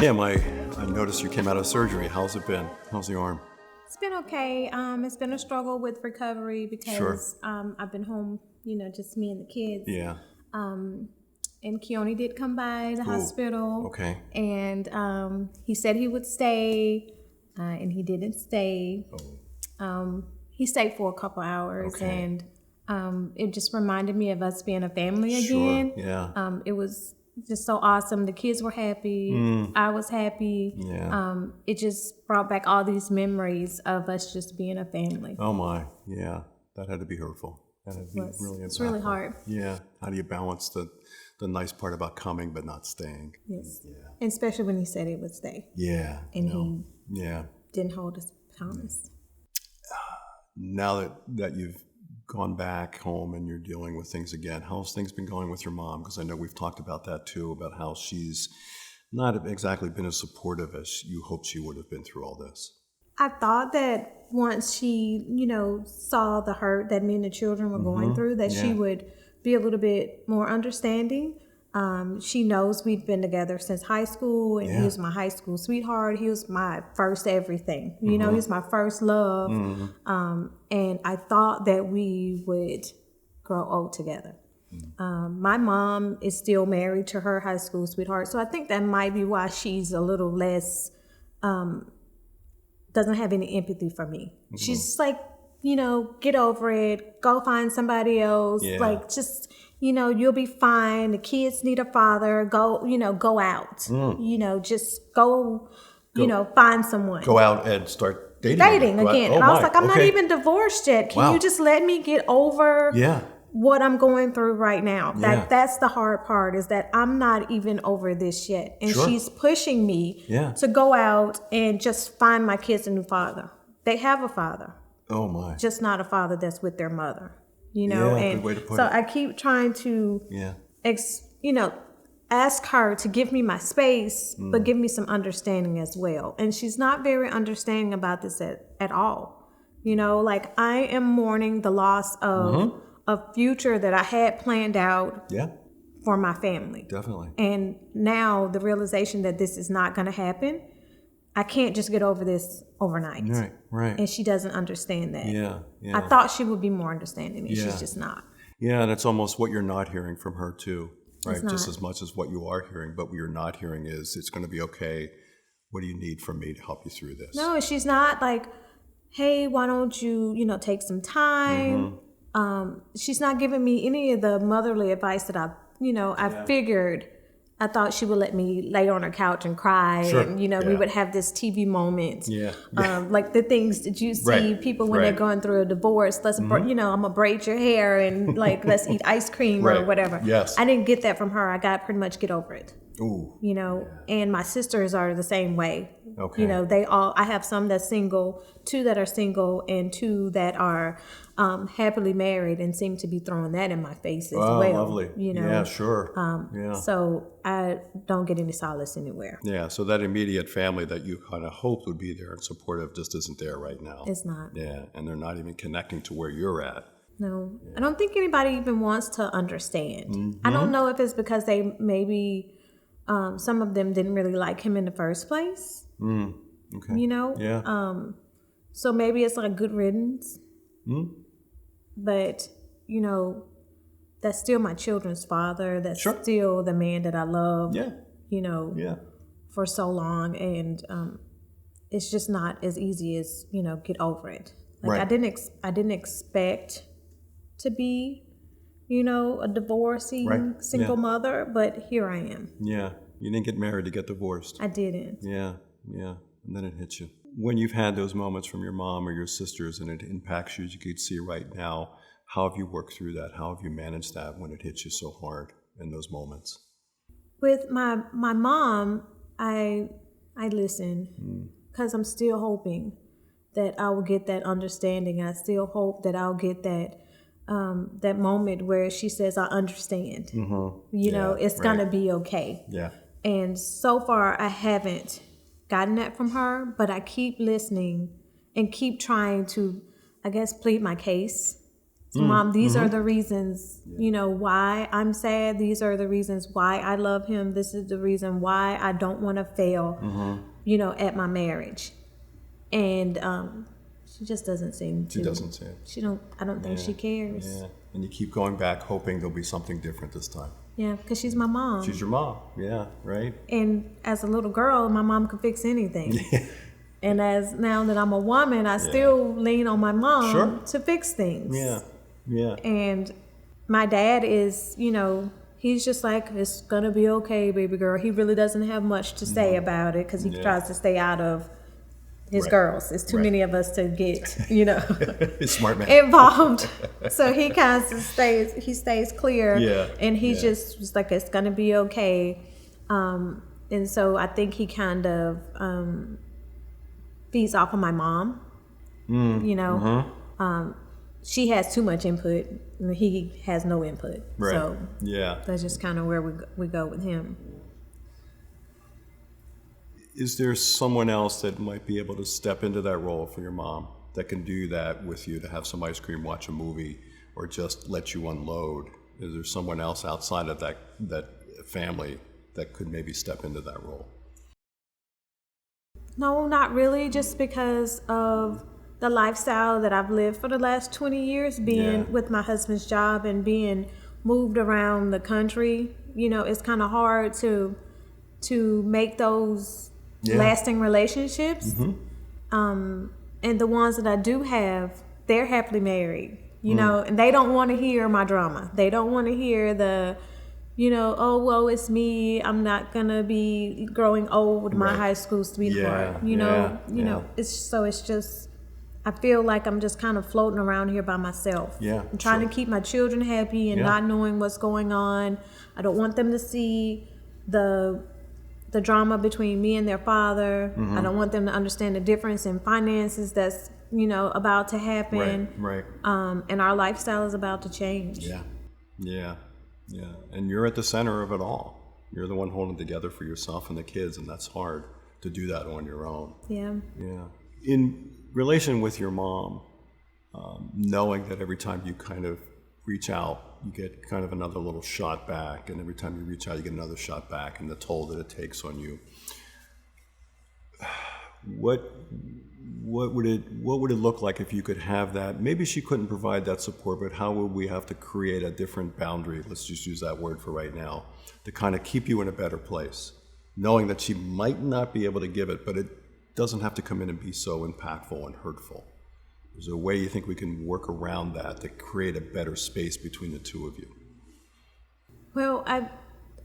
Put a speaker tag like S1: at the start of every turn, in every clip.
S1: Kim, I noticed you came out of surgery. How's it been? How's the arm?
S2: It's been okay. It's been a struggle with recovery because I've been home, just me and the kids.
S1: Yeah.
S2: And Keone did come by the hospital.
S1: Okay.
S2: And he said he would stay, and he didn't stay. He stayed for a couple hours, and it just reminded me of us being a family again.
S1: Sure. Yeah.
S2: It was just so awesome. The kids were happy. I was happy.
S1: Yeah.
S2: It just brought back all these memories of us just being a family.
S1: Oh my. Yeah. That had to be hurtful. That had to be really impactful.
S2: It's really hard.
S1: Yeah. How do you balance the nice part about coming but not staying?
S2: Yes. Yeah. And especially when he said he would stay.
S1: Yeah.
S2: And he didn't hold his promise.
S1: Now that you've gone back home and you're dealing with things again, how's things been going with your mom? Because I know we've talked about that too, about how she's not exactly been as supportive as you hoped she would have been through all this.
S2: I thought that once she, saw the hurt that me and the children were going through, that she would be a little bit more understanding. She knows we've been together since high school, and he was my high school sweetheart. He was my first everything. He was my first love. And I thought that we would grow old together. My mom is still married to her high school sweetheart, so I think that might be why she's a little less, doesn't have any empathy for me. She's like, get over it, go find somebody else, just... you'll be fine. The kids need a father. Go out. Just go, find someone.
S1: Go out and start dating
S2: again. And I was like, I'm not even divorced yet. Can you just let me get over what I'm going through right now? That's the hard part, is that I'm not even over this yet. And she's pushing me to go out and just find my kids a new father. They have a father.
S1: Oh my.
S2: Just not a father that's with their mother. And
S1: good way to put it.
S2: I keep trying to, ask her to give me my space, but give me some understanding as well. And she's not very understanding about this at all. I am mourning the loss of a future that I had planned out for my family.
S1: Definitely.
S2: And now the realization that this is not going to happen, I can't just get over this overnight.
S1: Right.
S2: And she doesn't understand that.
S1: Yeah.
S2: I thought she would be more understanding, and she's just not.
S1: Yeah, and it's almost what you're not hearing from her too, right? Just as much as what you are hearing, but what you're not hearing is, it's going to be okay. What do you need from me to help you through this?
S2: No, she's not like, hey, why don't you, take some time? She's not giving me any of the motherly advice that I figured. I thought she would let me lay on her couch and cry, and we would have this TV moment, like the things that you see people when they're going through a divorce. Let's, I'm gonna braid your hair and like let's eat ice cream or whatever.
S1: Yes,
S2: I didn't get that from her. I got pretty much get over it.
S1: Ooh.
S2: And my sisters are the same way.
S1: Okay.
S2: I have some that's single, 2 that are single, and 2 that are happily married, and seem to be throwing that in my face as well.
S1: Lovely. Yeah, sure.
S2: So I don't get any solace anywhere.
S1: Yeah, so that immediate family that you kind of hoped would be there and supportive just isn't there right now.
S2: It's not.
S1: Yeah, and they're not even connecting to where you're at.
S2: No, I don't think anybody even wants to understand. I don't know if it's because they maybe... some of them didn't really like him in the first place.
S1: Okay.
S2: Yeah. So maybe it's like good riddance. But, that's still my children's father. That's still the man that I loved. For so long. And it's just not as easy as, get over it. Like I didn't expect to be, a divorcing single mother, but here I am.
S1: Yeah. You didn't get married to get divorced.
S2: I didn't.
S1: Yeah. And then it hits you. When you've had those moments from your mom or your sisters and it impacts you, as you could see right now, how have you worked through that? How have you managed that when it hits you so hard in those moments?
S2: With my mom, I listen because I'm still hoping that I will get that understanding. I still hope that I'll get that that moment where she says, I understand, it's going to be okay.
S1: Yeah.
S2: And so far I haven't gotten that from her, but I keep listening and keep trying to, I guess, plead my case So, Mom, these are the reasons, you know, why I'm sad. These are the reasons why I love him. This is the reason why I don't want to fail, you know, at my marriage. And she just doesn't seem to.
S1: She doesn't say it.
S2: I don't think she cares.
S1: Yeah. And you keep going back hoping there'll be something different this time.
S2: Yeah, because she's my mom.
S1: She's your mom. Yeah, right?
S2: And as a little girl, my mom could fix anything. And as now that I'm a woman, I still lean on my mom to fix things.
S1: Yeah.
S2: And my dad is, you know, he's just like, it's going to be okay, baby girl. He really doesn't have much to say about it because he tries to stay out of his girls. It's too many of us to get, you know,
S1: Smart man.
S2: involved. So he kind of stays clear.
S1: Yeah.
S2: And he just was like, it's going to be okay. And so I think he kind of feeds off of my mom, you know. She has too much input, and he has no input.
S1: Right.
S2: So
S1: yeah.
S2: that's just kind of where we go with him.
S1: Is there someone else that might be able to step into that role for your mom that can do that with you, to have some ice cream, watch a movie, or just let you unload? Is there someone else outside of that family that could maybe step into that role?
S2: No, not really, just because of the lifestyle that I've lived for the last 20 years, being with my husband's job and being moved around the country. You know, it's kind of hard to make those lasting relationships. And the ones that I do have, they're happily married, you know, and they don't want to hear my drama. They don't want to hear the, you know, oh, well, it's me. I'm not going to be growing old with my high school sweetheart. You know, it's just, I feel like I'm just kind of floating around here by myself.
S1: Yeah.
S2: I'm trying to keep my children happy and not knowing what's going on. I don't want them to see the drama between me and their father. I don't want them to understand the difference in finances that's, you know, about to happen.
S1: Right.
S2: And our lifestyle is about to change.
S1: Yeah. And you're at the center of it all. You're the one holding together for yourself and the kids, and that's hard to do that on your own. Yeah. In relation with your mom, knowing that every time you kind of reach out, you get kind of another little shot back, and every time you reach out, you get another shot back, and the toll that it takes on you. What would it look like if you could have that? Maybe she couldn't provide that support, but how would we have to create a different boundary? Let's just use that word for right now, to kind of keep you in a better place, knowing that she might not be able to give it, but it doesn't have to come in and be so impactful and hurtful. Is there a way you think we can work around that to create a better space between the two of you?
S2: Well,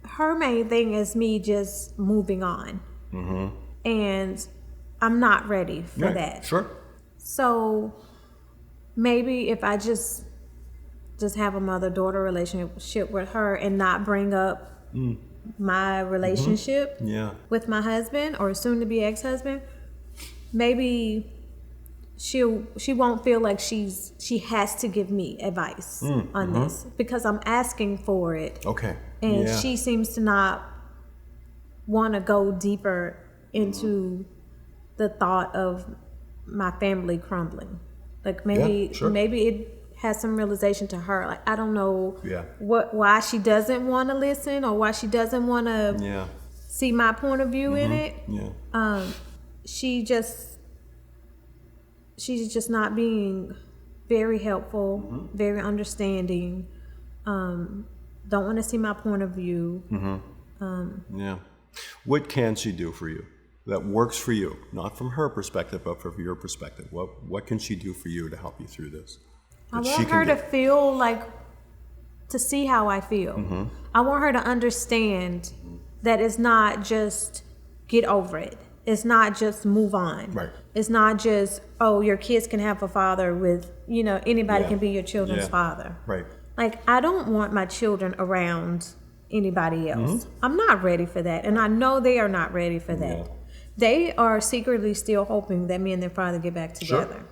S2: her main thing is me just moving on. And I'm not ready for that.
S1: Sure.
S2: So maybe if I just have a mother-daughter relationship with her and not bring up my relationship with my husband or soon-to-be ex-husband, maybe she won't feel like she has to give me advice on this, because I'm asking for it.
S1: Okay.
S2: And she seems to not want to go deeper into the thought of my family crumbling. Like maybe it has some realization to her. Like, I don't know why she doesn't want to listen, or why she doesn't want to see my point of view in it. She's just not being very helpful, very understanding. Don't want to see my point of view.
S1: What can she do for you that works for you? Not from her perspective, but from your perspective. What can she do for you to help you through this?
S2: I want her to feel like, to see how I feel. I want her to understand that it's not just get over it. It's not just move on.
S1: Right.
S2: It's not just, oh, your kids can have a father with, you know, anybody can be your children's father.
S1: Right.
S2: Like, I don't want my children around anybody else. I'm not ready for that. And I know they are not ready for that. They are secretly still hoping that me and their father get back together.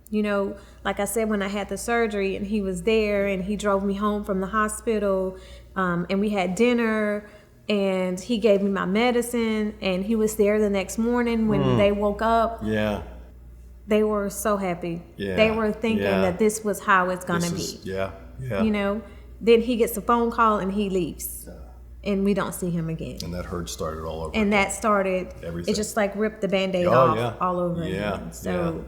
S2: You know, like I said, when I had the surgery and he was there and he drove me home from the hospital, and we had dinner, and he gave me my medicine, and he was there the next morning when they woke up. they were so happy.
S1: Yeah.
S2: They were thinking that this was how it's going to be.
S1: Yeah.
S2: You know, then he gets a phone call and he leaves. And we don't see him again.
S1: And that hurt started all over.
S2: And that started,
S1: everything.
S2: It just like ripped the Band-Aid off all over again. So,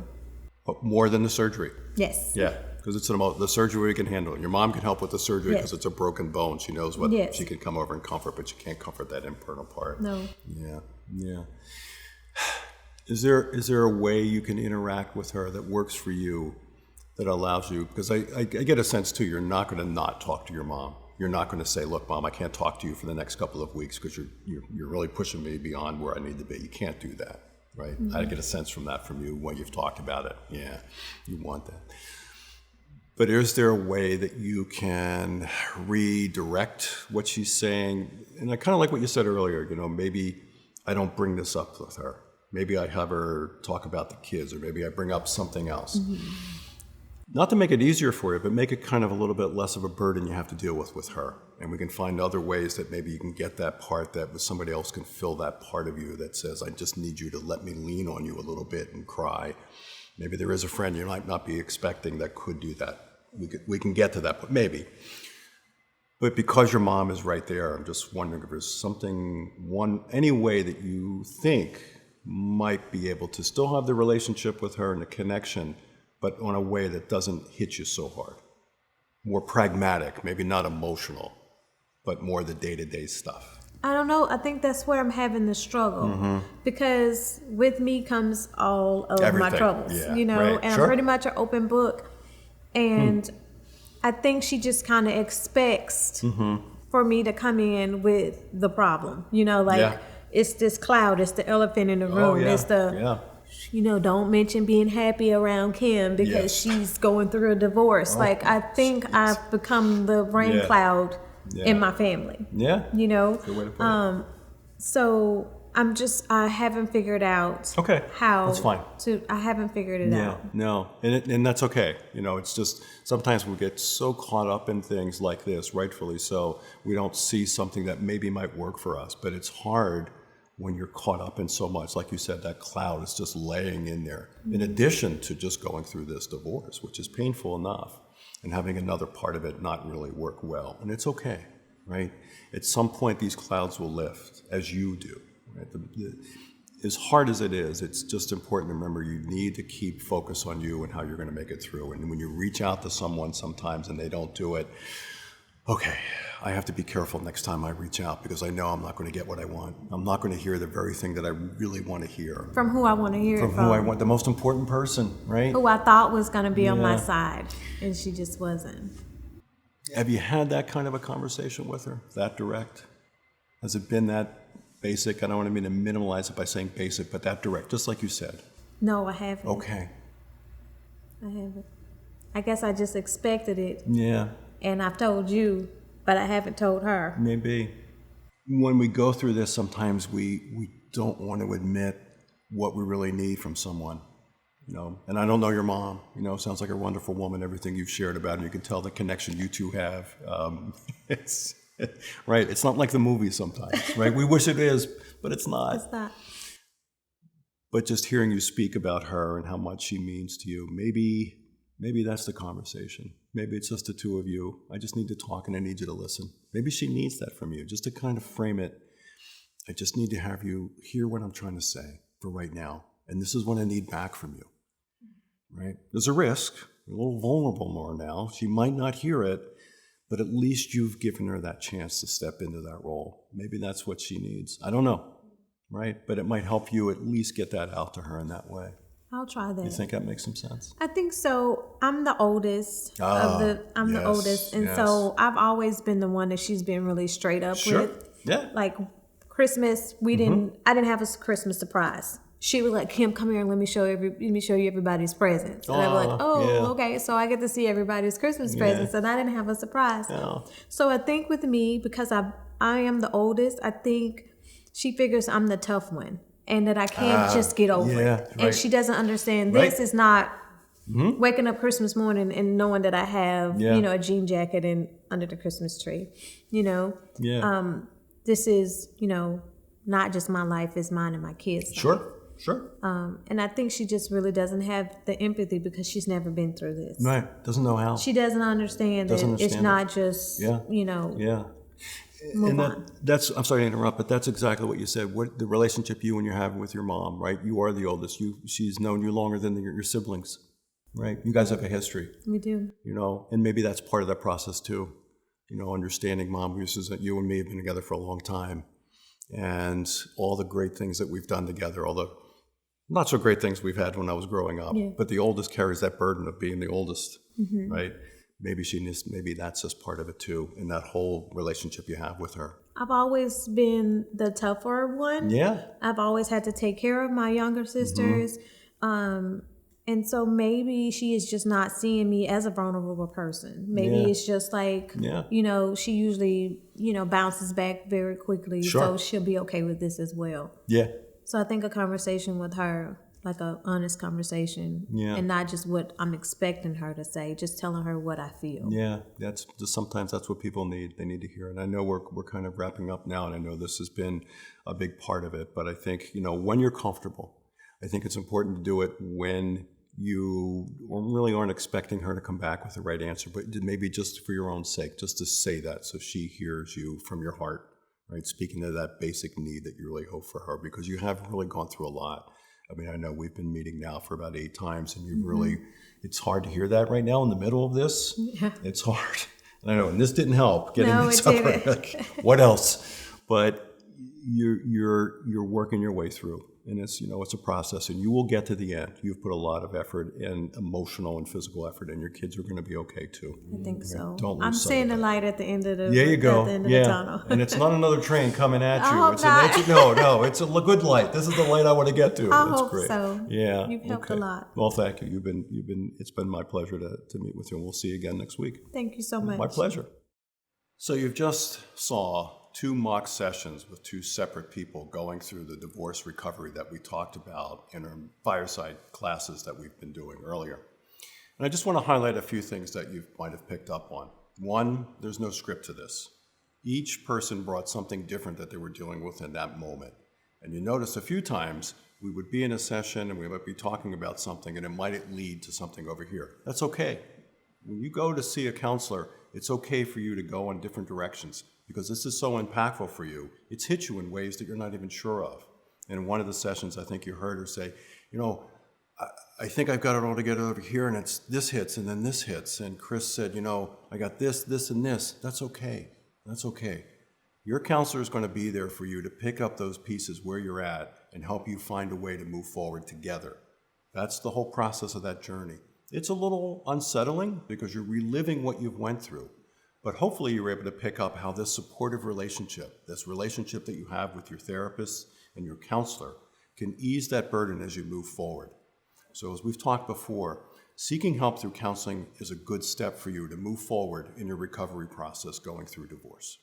S1: But more than the surgery.
S2: Yes.
S1: Yeah, because it's the surgery we can handle. Your mom can help with the surgery because it's a broken bone. She knows what she can come over and comfort, but she can't comfort that internal part.
S2: No.
S1: Yeah. Is there a way you can interact with her that works for you, that allows you? Because I get a sense too, you're not going to not talk to your mom. You're not going to say, look, Mom, I can't talk to you for the next couple of weeks because you're really pushing me beyond where I need to be. You can't do that, right? Mm-hmm. I get a sense from that from you when you've talked about it. Yeah, you want that. But is there a way that you can redirect what she's saying? And I kind of like what you said earlier, maybe I don't bring this up with her. Maybe I have her talk about the kids, or maybe I bring up something else. Mm-hmm. Not to make it easier for you, but make it kind of a little bit less of a burden you have to deal with her. And we can find other ways that maybe you can get that part, that somebody else can fill that part of you that says, I just need you to let me lean on you a little bit and cry. Maybe there is a friend you might not be expecting that could do that. We can get to that point, maybe. But because your mom is right there, I'm just wondering if there's any way that you think might be able to still have the relationship with her and the connection, but in a way that doesn't hit you so hard. More pragmatic, maybe not emotional, but more the day-to-day stuff.
S2: I don't know. I think that's where I'm having the struggle, because with me comes all of my troubles, and I'm pretty much an open book. And I think she just kind of expects for me to come in with the problem, it's this cloud, it's the elephant in the room, it's the... don't mention being happy around Kim because she's going through a divorce. I think I've become the rain cloud in my family. Yeah. Good way to put it. So I haven't figured out how that's fine. I haven't figured it out.
S1: No. And that's okay. It's just sometimes we get so caught up in things like this, rightfully so, we don't see something that maybe might work for us. But it's hard when you're caught up in so much, like you said, that cloud is just laying in there, in addition to just going through this divorce, which is painful enough, and having another part of it not really work well. And it's okay, right? At some point, these clouds will lift, as you do. Right? As hard as it is, it's just important to remember you need to keep focus on you and how you're going to make it through. And when you reach out to someone sometimes and they don't do it, okay, I have to be careful next time I reach out because I know I'm not going to get what I want. I'm not going to hear the very thing that I really want to hear.
S2: From who I want to hear it from.
S1: From who I want, the most important person, right?
S2: Who I thought was going to be on my side, and she just wasn't.
S1: Have you had that kind of a conversation with her, that direct? Has it been that basic? I don't want to mean to minimalize it by saying basic, but that direct, just like you said.
S2: No, I haven't.
S1: Okay.
S2: I haven't. I guess I just expected it.
S1: Yeah.
S2: And I've told you, but I haven't told her.
S1: Maybe. When we go through this, sometimes we don't want to admit what we really need from someone. And I don't know your mom. Sounds like a wonderful woman, everything you've shared about her. You can tell the connection you two have. It's right. It's not like the movies sometimes, right? We wish it is, but it's not.
S2: It's not.
S1: But just hearing you speak about her and how much she means to you, maybe that's the conversation. Maybe it's just the two of you. I just need to talk and I need you to listen. Maybe she needs that from you, just to kind of frame it. I just need to have you hear what I'm trying to say for right now. And this is what I need back from you, right? There's a risk. You're a little vulnerable more now. She might not hear it, but at least you've given her that chance to step into that role. Maybe that's what she needs. I don't know, right? But it might help you at least get that out to her in that way.
S2: I'll try that.
S1: You think that makes some sense?
S2: I think so. I'm the oldest the oldest. And so I've always been the one that she's been really straight up with.
S1: Yeah.
S2: Like Christmas, I didn't have a Christmas surprise. She was like, Kim, come here and let me show you everybody's presents. And I'd be like, okay. So I get to see everybody's Christmas presents, and I didn't have a surprise. No. So I think with me, because I am the oldest, I think she figures I'm the tough one. And that I can't just get over it. Right. And she doesn't understand this is not waking up Christmas morning and knowing that I have, a jean jacket and under the Christmas tree, This is, not just my life, it's mine and my kids' life.
S1: Sure.
S2: And I think she just really doesn't have the empathy because she's never been through this.
S1: Right. Doesn't know how.
S2: She doesn't understand that it's not just,
S1: Yeah.
S2: move
S1: And
S2: on.
S1: that's, I'm sorry to interrupt, but that's exactly what you said. What the relationship you and you're having with your mom, right? You are the oldest. She's known you longer than your siblings, right? You guys have a history.
S2: We do.
S1: And maybe that's part of that process too. Understanding mom, because you and me have been together for a long time, and all the great things that we've done together, all the not so great things we've had when I was growing up, but the oldest carries that burden of being the oldest, right? Maybe that's just part of it too, in that whole relationship you have with her.
S2: I've always been the tougher one.
S1: Yeah.
S2: I've always had to take care of my younger sisters. And so maybe she is just not seeing me as a vulnerable person. Maybe it's just like, she usually, bounces back very quickly.
S1: Sure.
S2: So she'll be okay with this as well.
S1: Yeah.
S2: So I think a conversation with her, like an honest conversation, and not just what I'm expecting her to say, just telling her what I feel.
S1: Yeah, sometimes that's what people need. They need to hear. And I know we're kind of wrapping up now, and I know this has been a big part of it. But I think, when you're comfortable, I think it's important to do it when you really aren't expecting her to come back with the right answer, but maybe just for your own sake, just to say that so she hears you from your heart, right? Speaking to that basic need that you really hope for her, because you have really gone through a lot. I mean, I know we've been meeting now for about 8 times, and you really, it's hard to hear that right now in the middle of this. Yeah. It's hard. And I know, and this didn't help getting this up. Like, what else? But you're working your way through, and it's it's a process, and you will get to the end. You've put a lot of effort and emotional and physical effort, and your kids are going to be okay too.
S2: I think so.
S1: Don't lose
S2: I'm
S1: sight
S2: seeing
S1: of
S2: the
S1: that.
S2: light at the end of the
S1: There you go.
S2: at the end of the tunnel.
S1: And it's not another train coming at you.
S2: I hope
S1: It's
S2: not.
S1: no, it's a good light. This is the light I want to get to.
S2: I
S1: That's
S2: hope
S1: great.
S2: so.
S1: Yeah.
S2: You've helped a lot.
S1: Well, thank you. It's been my pleasure to meet with you, and we'll see you again next week.
S2: Thank you so much.
S1: My pleasure. So you've just saw 2 mock sessions with 2 separate people going through the divorce recovery that we talked about in our Fireside classes that we've been doing earlier. And I just want to highlight a few things that you might have picked up on. One, there's no script to this. Each person brought something different that they were dealing with in that moment. And you notice a few times we would be in a session and we might be talking about something, and it might lead to something over here. That's okay. When you go to see a counselor, it's okay for you to go in different directions, because this is so impactful for you. It's hit you in ways that you're not even sure of. And in one of the sessions, I think you heard her say, I think I've got it all together over here, and it's this hits and then this hits. And Chris said, I got this, this, and this. That's okay. That's okay. Your counselor is going to be there for you to pick up those pieces where you're at and help you find a way to move forward together. That's the whole process of that journey. It's a little unsettling because you're reliving what you've went through. But hopefully you're able to pick up how this supportive relationship, this relationship that you have with your therapist and your counselor, can ease that burden as you move forward. So as we've talked before, seeking help through counseling is a good step for you to move forward in your recovery process going through divorce.